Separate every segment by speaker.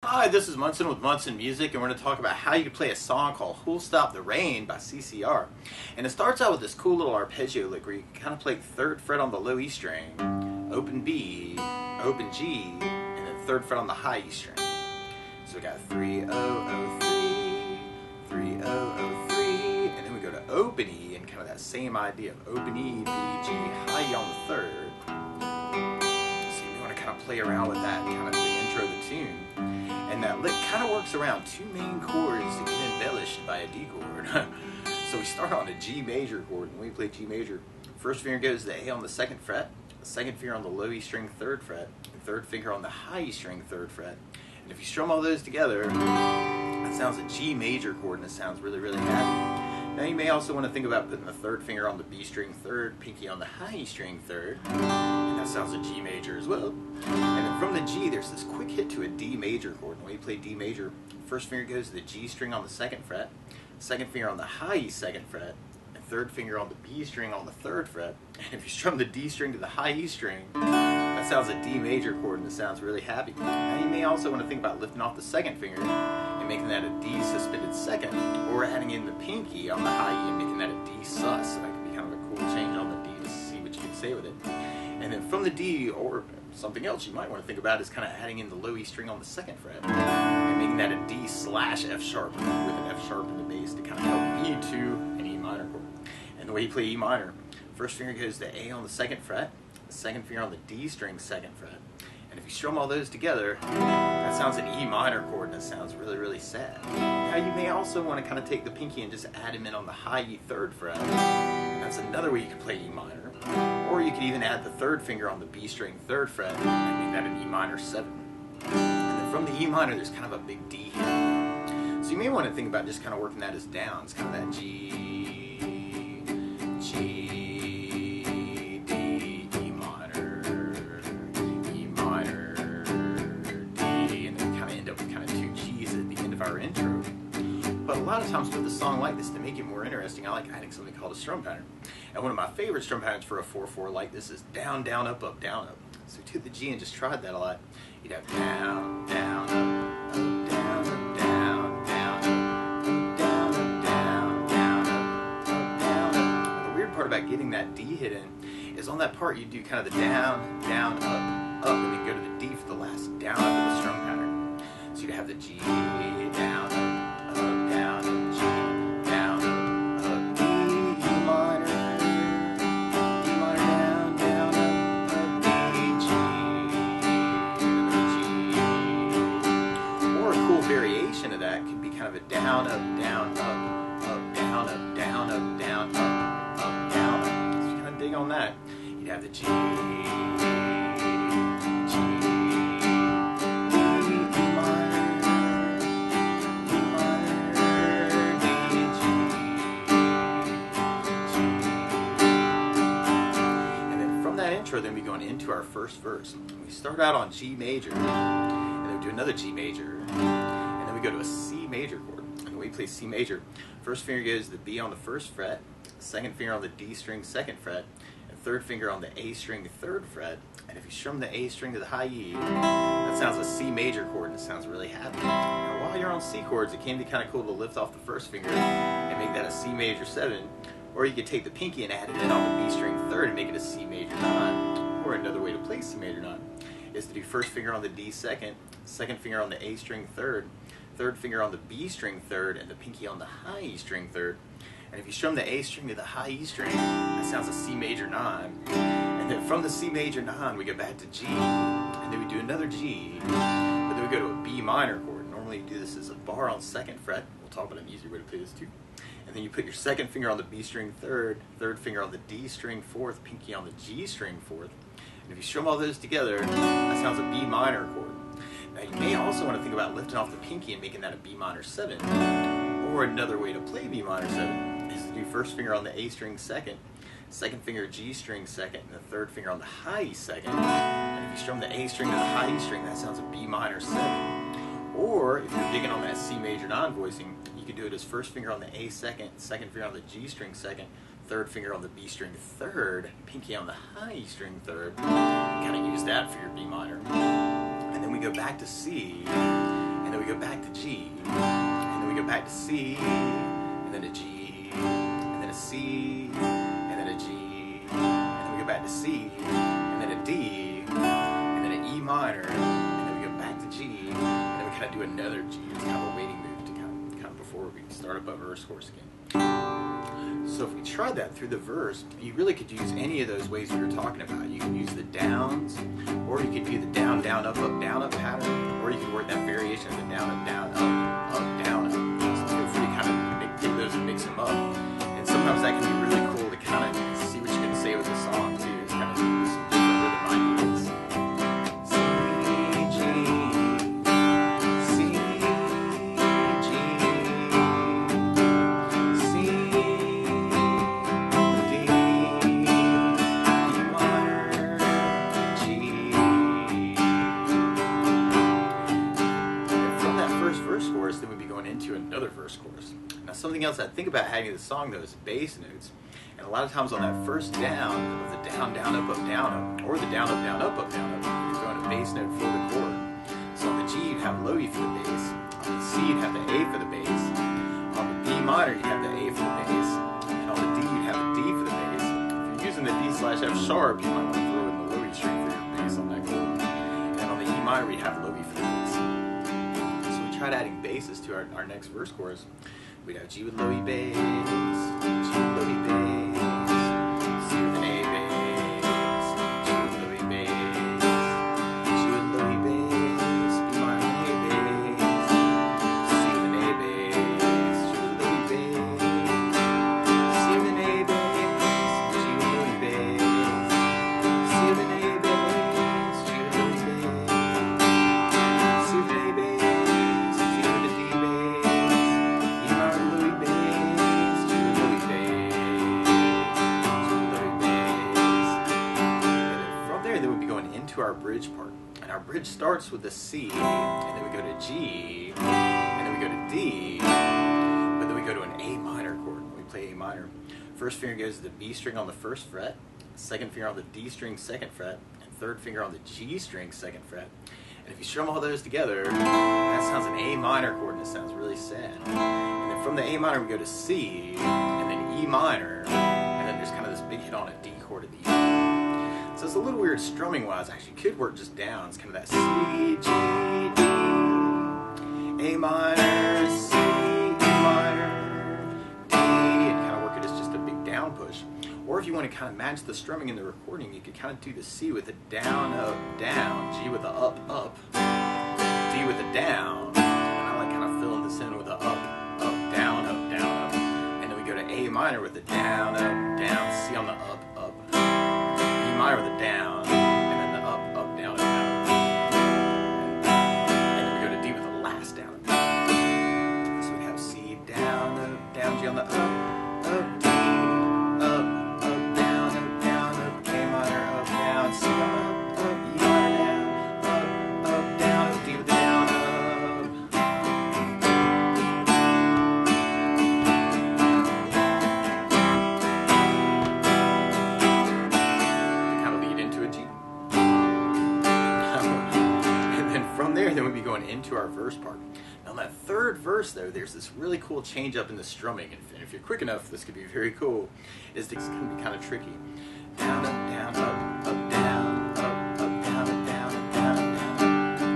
Speaker 1: Hi, this is Munson with Munson Music, and we're going to talk about how you can play a song called Who'll Stop the Rain by CCR. And it starts out with this cool little arpeggio lick where you can kind of play 3rd fret on the low E string, open B, open G, and then 3rd fret on the high E string. So we got 3 0 0 3, 3 0 0 3, and then we go to open E and kind of that same idea of open E, B, G, high E on the 3rd. So you want to kind of play around with that and kind of intro the tune. And that lick kind of works around 2 main chords to get embellished by a D chord. So we start on a G major chord, and when we play G major, first finger goes to the A on the 2nd fret, the 2nd finger on the low E string 3rd fret, and 3rd finger on the high E string 3rd fret. And if you strum all those together, that sounds a G major chord, and it sounds really, really happy. Now you may also want to think about putting the 3rd finger on the B string 3rd, pinky on the high E string 3rd, and that sounds a G major as well. And then from the G, there's this quick hit to a D major chord. When you play D major, first finger goes to the G string on the 2nd fret, 2nd finger on the high E 2nd fret, and 3rd finger on the B string on the 3rd fret. And if you strum the D string to the high E string, that sounds a D major chord, and it sounds really happy. Now you may also want to think about lifting off the 2nd finger and making that a D suspended 2nd, or adding in the pinky on the high E and making that a D sus. So that could be kind of a cool change on the D to see what you can say with it. And then from the D, or something else you might want to think about, is kind of adding in the low E string on the 2nd fret and making that a D slash F sharp with an F sharp in the bass to kind of help lead to an E minor chord. And the way you play E minor, first finger goes to A on the 2nd fret, the 2nd finger on the D string 2nd fret. And if you strum all those together, that sounds an E minor chord, and it sounds really, really sad. Now you may also want to kind of take the pinky and just add him in on the high E 3rd fret. And that's another way you can play E minor. Or you could even add the 3rd finger on the B string 3rd fret and make that an E minor 7. And then from the E minor, there's kind of a big D hit. So you may want to think about just kind of working that as downs, kind of that G, G, D, E minor, D, and then kind of end up with kind of 2 G's at the end of our intro. But a lot of times with a song like this, to make it more interesting, I like adding something called a strum pattern. And one of my favorite strum patterns for a 4/4 like this is down, down, up, up, down, up. So we took the G and just tried that a lot. You'd have down, down, up, down, up, down, down, up, down, up, down, down, up, down, up. And the weird part about getting that D hit in is on that part you do kind of the down, down, up, up, and then go to the D for the last down, up in the strum pattern. So you'd have the G, down, up, down, up, G, down, up, D, E minor, D minor, down, down, up, D, G, G. Or a cool variation of that could be kind of a down, up, down, up, down, up, down, up, down, up, down, up. So you kind of dig on that. You'd have the G, then we go into our first verse. We start out on G major, and then we do another G major, and then we go to a C major chord. And the way we play C major, first finger goes to the B on the 1st fret, 2nd finger on the D string 2nd fret, and 3rd finger on the A string 3rd fret. And if you strum the A string to the high E, that sounds a C major chord, and it sounds really happy. Now while you're on C chords, it can be kind of cool to lift off the 1st finger and make that a C major 7. Or you could take the pinky and add it in on the B string 3rd and make it a C major 9. Or another way to play C major 9 is to do 1st finger on the D 2nd, 2nd finger on the A string 3rd, 3rd finger on the B string 3rd, and the pinky on the high E string 3rd. And if you strum the A string to the high E string, that sounds a C major 9. And then from the C major 9, we go back to G, and then we do another G, but then we go to a B minor chord. Normally you do this as a bar on 2nd fret. We'll talk about an easier way to play this too. And then you put your 2nd finger on the B string 3rd, 3rd finger on the D string 4th, pinky on the G string 4th. And if you strum all those together, that sounds a B minor chord. Now you may also want to think about lifting off the pinky and making that a B minor 7. Or another way to play B minor 7 is to do 1st finger on the A string 2nd, 2nd finger G string 2nd, and the 3rd finger on the high E 2nd. And if you strum the A string to the high E string, that sounds a B minor 7. Or if you're digging on that C major 9 voicing, you could do it as 1st finger on the A 2nd, 2nd finger on the G string 2nd, 3rd finger on the B string 3rd, pinky on the high E string 3rd. Kind of use that for your B minor. And then we go back to C, go back to G, and then we go back to C, and then a G, and then a C, and then a G, and then we go back to C, and then a D, and then an E minor, and then we go back to G, and then we kind of do another G. It's kind of a waiting move to kind of before we start up a verse chorus again. So if we tried that through the verse, you really could use any of those ways we were talking about. You can use the downs, or you could do the down, down, up pattern, or you could work that variation of the down, up, down, up, down, up. So feel free to kind of take those and mix them up. And sometimes that can be really cool to kind of see what you can say with the song too. It's kind of some different rhythm ideas. C, G, C, G, C, D, E minor, G. And from that first verse chorus, then we'd be going into another verse chorus. Now, something else I think about having in the song though is bass notes. And a lot of times on that first down of the down, down, up, or the down, up, down, up, you're throwing a bass note for the chord. So on the G, you'd have low E for the bass. On the C, you'd have the A for the bass. On the D minor, you'd have the A for the bass. And on the D, you'd have the D for the bass. If you're using the D/F sharp, you might want to throw in the low E string for your bass on that chord. And on the E minor, we'd have low E for the bass. So we tried adding basses to our next verse chorus. We'd have G with low E bass, G with low E bass, C with an A bass, G with low E bass, G with low E bass, B minor and A bass, C with an A bass, G with low E bass, C with an A bass, G with low E bass, C with an A bass, G with low E bass, C with an A bass, G with a D bass, E minor low E bass, G with low E bass, G with low E bass. And then from there, then we'd be going into our bridge part. And our bridge starts with the C, and then we go to G, and then we go to D, but then we go to an A minor chord. We play A minor. First finger goes to the B string on the first fret, second finger on the D string second fret, and third finger on the G string second fret. And if you strum all those together, that sounds an A minor chord, and it sounds really sad. And then from the A minor, we go to C, and then E minor, and then there's kind of this big hit on a D chord at the end. So it's a little weird strumming wise. Actually, could work just down. It's kind of that C, G, D, A minor, C, E minor, D, and kind of work it as just a big down push. Or if you want to kind of match the strumming in the recording, you could kind of do the C with a down, up, down, G with a up, up, D with a down, and I like kind of filling this in with a up, down, up, and then we go to A minor with a down, up, down, C on the up, E minor with a down, and then the up, down, down, and then we go to D with the last down. So we have C, down, G on the up, D, up, down, up, A minor, up, down, C on the up, E minor, down, up, down, D with the down, then we'd be going into our verse part. Now on that third verse though, there's this really cool change up in the strumming, and if you're quick enough, this could be very cool. It's going to be kind of tricky. Down, up, down, up, down, up, down, down, down,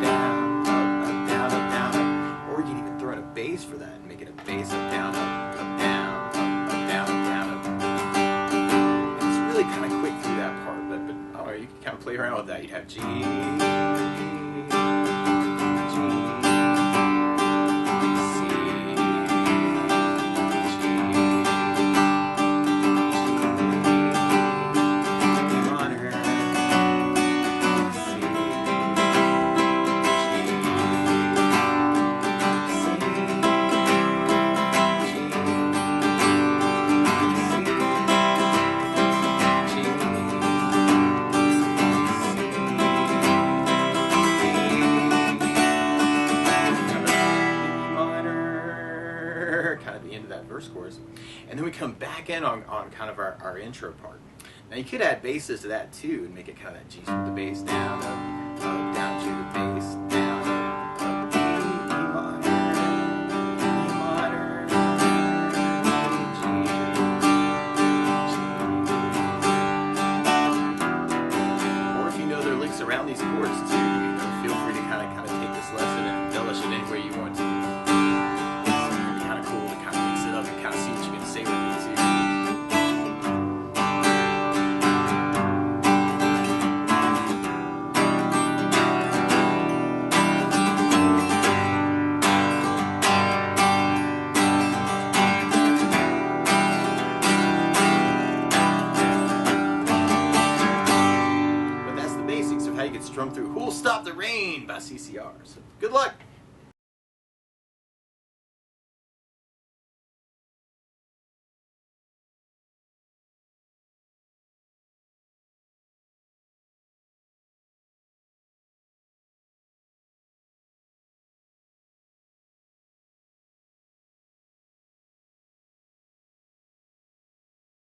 Speaker 1: down, up, down, up. Or you can even throw in a bass for that and make it a bass up, down, up, down, up. And it's really kind of quick through that part, but I don't know, you can kind of play around with that. You'd have G, kind of the end of that verse chorus. And then we come back in on kind of our intro part. Now you could add basses to that too and make it kind of that G with the bass, down, up, down, G with the bass, down, up, E, E minor. Rain by CCR. So good luck.